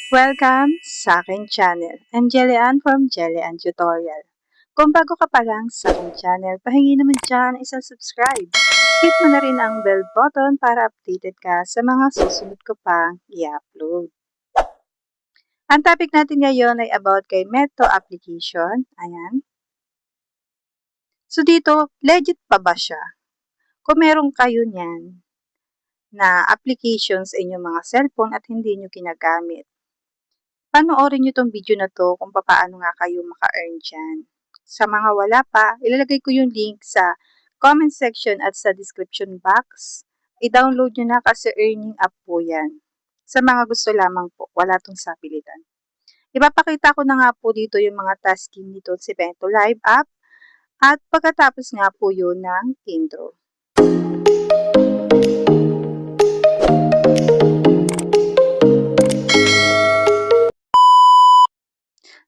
Welcome sa aking channel. I'm Jelly-Ann from Jelly-Ann Tutorial. Kung bago ka pa lang sa aking channel, pahingi naman dyan isang subscribe. Hit mo na rin ang bell button para updated ka sa mga susunod ko pang i-upload. Ang topic natin ngayon ay about kay Meto application. Ayan. So dito, legit pa ba siya? Kung meron kayo niyan na applications sa inyong mga cellphone at hindi nyo ginagamit, panoorin nyo tong video na to kung paano nga kayo maka-earn dyan. Sa mga wala pa, ilalagay ko yung link sa comment section at sa description box. I-download nyo na kasi earning app po yan. Sa mga gusto lamang po, wala tong sapilitan. Ipapakita ko na nga po dito yung mga tasking nito si Bento Live app at pagkatapos nga po yun ng intro.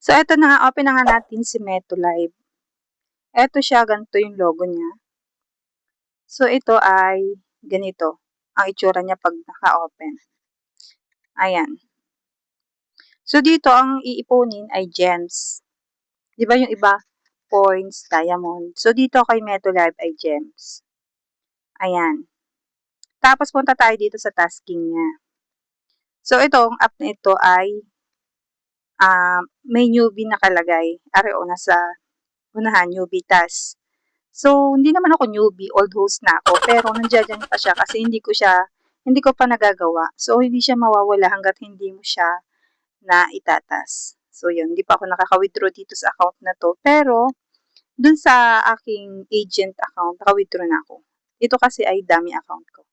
So, eto na nga, open na nga natin si Meto Live. Eto siya, ganito yung logo niya. So, ito ay ganito ang itsura niya pag naka-open. Ayan. So, dito ang iipunin ay gems. Di ba yung iba? Points, diamond. So, dito kay Meto Live ay gems. Ayan. Tapos, punta tayo dito sa tasking niya. So, itong app na ito ay may newbie nakalagay. Areo, nasa unahan, newbie task. So, hindi naman ako newbie, old host na ako, pero nandiyan pa siya kasi hindi ko pa nagagawa. So, hindi siya mawawala hanggat hindi mo siya na itatas. So, yun, hindi pa ako nakaka-withdraw dito sa account na to. Pero, dun sa aking agent account, naka-withdraw na ako. Ito kasi ay dummy account ko.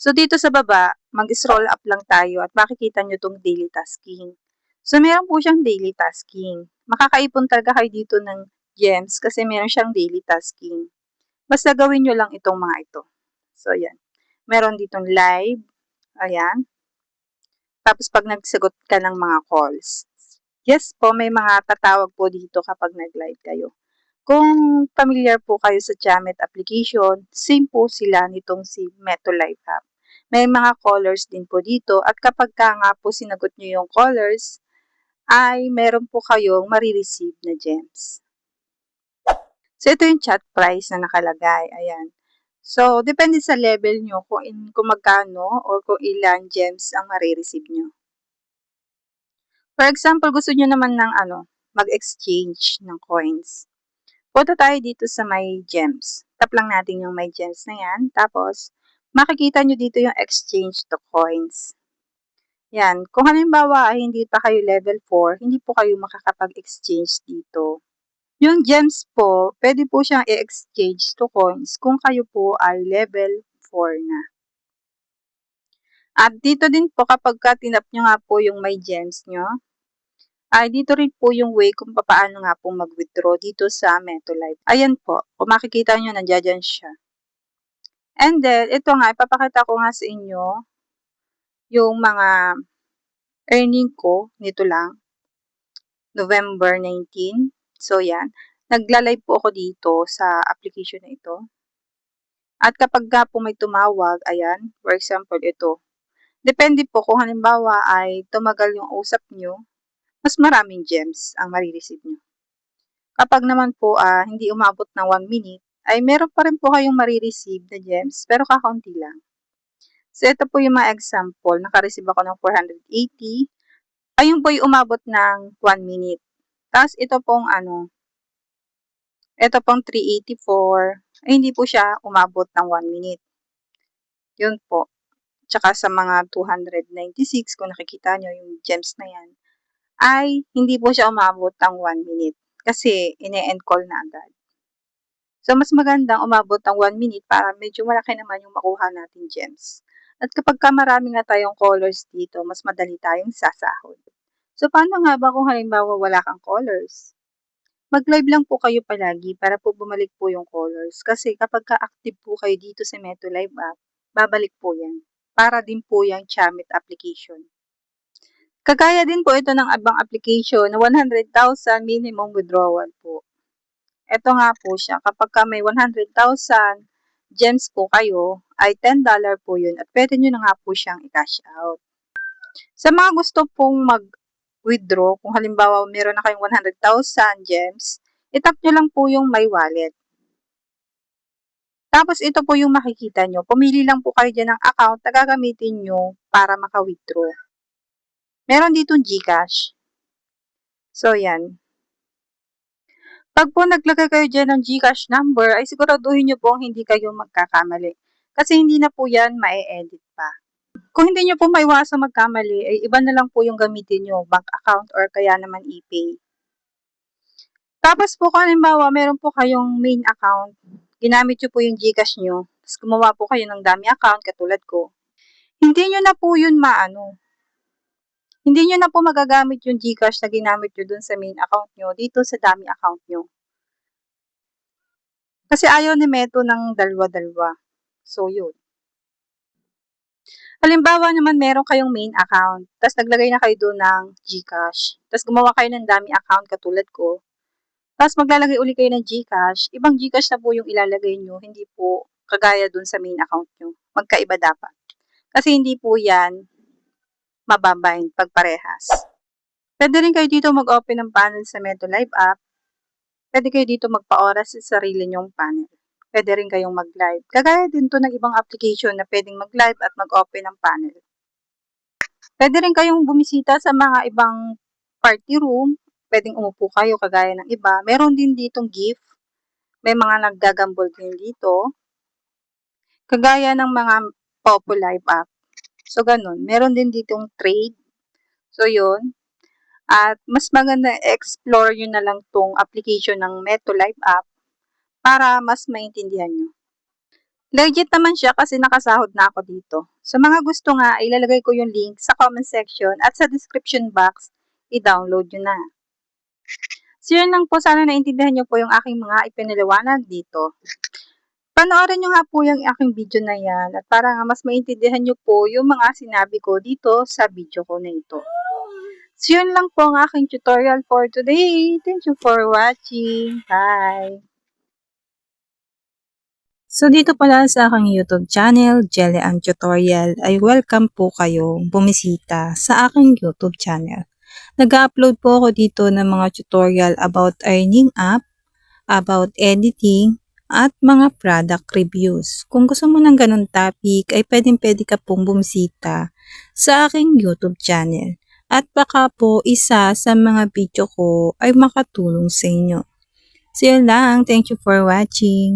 So, dito sa baba, mag-scroll up lang tayo at makikita nyo tong daily tasking. So, meron po siyang daily tasking. Makakaipon talaga kayo dito ng gems kasi meron siyang daily tasking. Basta gawin nyo lang itong mga ito. So, yan. Meron ditong live. Ayan. Tapos, pag nagsagot ka ng mga calls. Yes po, may mga tatawag po dito kapag nag-live kayo. Kung familiar po kayo sa Jamet application, same po sila nitong si Meto Live app. May mga callers din po dito at kapag ka nga po sinagot nyo yung callers, ay meron po kayong marireceive na gems. So, ito yung chat price na nakalagay. Ayan. So, depende sa level nyo kung magkano or kung ilan gems ang marireceive nyo. For example, gusto nyo naman ng mag-exchange ng coins. Punta tayo dito sa may gems. Tap lang natin yung may gems na yan. Tapos, makikita nyo dito yung exchange to coins. Yan. Kung halimbawa ay hindi pa kayo level 4, hindi po kayo makakapag-exchange dito. Yung gems po, pwede po siyang i-exchange to coins kung kayo po ay level 4 na. At dito din po kapag tinap nyo nga po yung may gems nyo, ay dito rin po yung way kung paano nga po mag-withdraw dito sa MetoLive. Ayan po, kung makikita nyo, nandiyan siya. And then, ito nga, ipapakita ko nga sa inyo yung mga earning ko nito lang, November 19. So, yan. Nagla-live po ako dito sa application na ito. At kapag nga po may tumawag, ayan, for example, ito. Depende po kung halimbawa ay tumagal yung usap nyo, mas maraming gems ang marireceive nyo. Kapag naman po hindi umabot ng 1 minute, ay meron pa rin po kayong marireceive na gems, pero kakaunti lang. So, ito po yung mga example. Nakareceive ako ng 480. Ayun po yung umabot ng 1 minute. Tapos, ito pong 384. Ay, hindi po siya umabot ng 1 minute. Yun po. Tsaka sa mga 296, kung nakikita nyo yung gems na yan, ay hindi po siya umabot ng 1 minute. Kasi, ine-end call na agad. So, mas magandang umabot ng 1 minute para medyo malaki naman yung makuha natin gems. At kapag marami nga tayong callers dito, mas madali tayong sasahod. So, paano nga ba kung halimbawa wala kang callers? Mag-live lang po kayo palagi para po bumalik po yung callers. Kasi kapag ka-active po kayo dito sa MetoLive app, babalik po yan. Para din po yung Jamet application. Kagaya din po ito ng abang application na 100,000 minimum withdrawal po. Ito nga po siya. Kapag may 100,000 gems po kayo, ay $10 po yun. At pwede nyo na nga po siyang i-cash out. Sa mga gusto pong mag-withdraw, kung halimbawa meron na kayong 100,000 gems, itap nyo lang po yung my wallet. Tapos ito po yung makikita nyo. Pumili lang po kayo dyan ng account na gagamitin nyo para maka-withdraw. Meron ditong GCash. So, yan. Pag po naglagay kayo dyan ng GCash number, ay siguraduhin nyo po hindi kayo magkakamali. Kasi hindi na po yan ma-edit pa. Kung hindi nyo po maiwasang magkamali, ay iba na lang po yung gamitin nyo, bank account or kaya naman e-pay. Tapos po kung halimbawa, meron po kayong main account, ginamit nyo po yung GCash nyo, tapos gumawa po kayo ng dami account katulad ko, hindi nyo na po yun hindi nyo na po magagamit yung GCash na ginamit nyo dun sa main account nyo dito sa dami account nyo. Kasi ayaw ni Meto ng dalawa-dalawa. So, yun. Halimbawa naman meron kayong main account, tapos naglagay na kayo doon ng GCash, tapos gumawa kayo ng dami account katulad ko, tapos maglalagay uli kayo ng GCash, ibang GCash na po yung ilalagay nyo, hindi po kagaya doon sa main account nyo. Magkaiba dapat. Kasi hindi po yan mababind pag parehas. Pwede rin kayo dito mag-open ng panel sa MetroLive app. Pwede kayo dito magpa-oras sa sarili nyong panel. Pwede rin kayong mag-live. Kagaya din to ng ibang application na pwedeng mag-live at mag-open ng panel. Pwede rin kayong bumisita sa mga ibang party room. Pwedeng umupo kayo kagaya ng iba. Meron din ditong gift. May mga naggagambol din dito. Kagaya ng mga Popo Live app. So, ganun. Meron din ditong trade. So, yun. At mas maganda explore nyo na lang tong application ng MetroLive app para mas maintindihan nyo. Legit naman siya kasi nakasahod na ako dito. Sa mga gusto nga, ilalagay ko yung link sa comment section at sa description box, i-download nyo na. So, yun lang po. Sana naintindihan nyo po yung aking mga ipinaliwanag dito. Panoorin nyo nga po yung aking video na yan at para nga mas maintindihan nyo po yung mga sinabi ko dito sa video ko na ito. So, yun lang po ang aking tutorial for today. Thank you for watching. Bye! So, dito pala sa aking YouTube channel, Jelly Ann Tutorial, ay welcome po kayo bumisita sa aking YouTube channel. Nag-upload po ako dito ng mga tutorial about earning app, about editing, at mga product reviews. Kung gusto mo ng ganun topic, ay pwede ka pong bumisita sa aking YouTube channel. At baka po isa sa mga video ko ay makatulong sa inyo. So yun lang. Thank you for watching.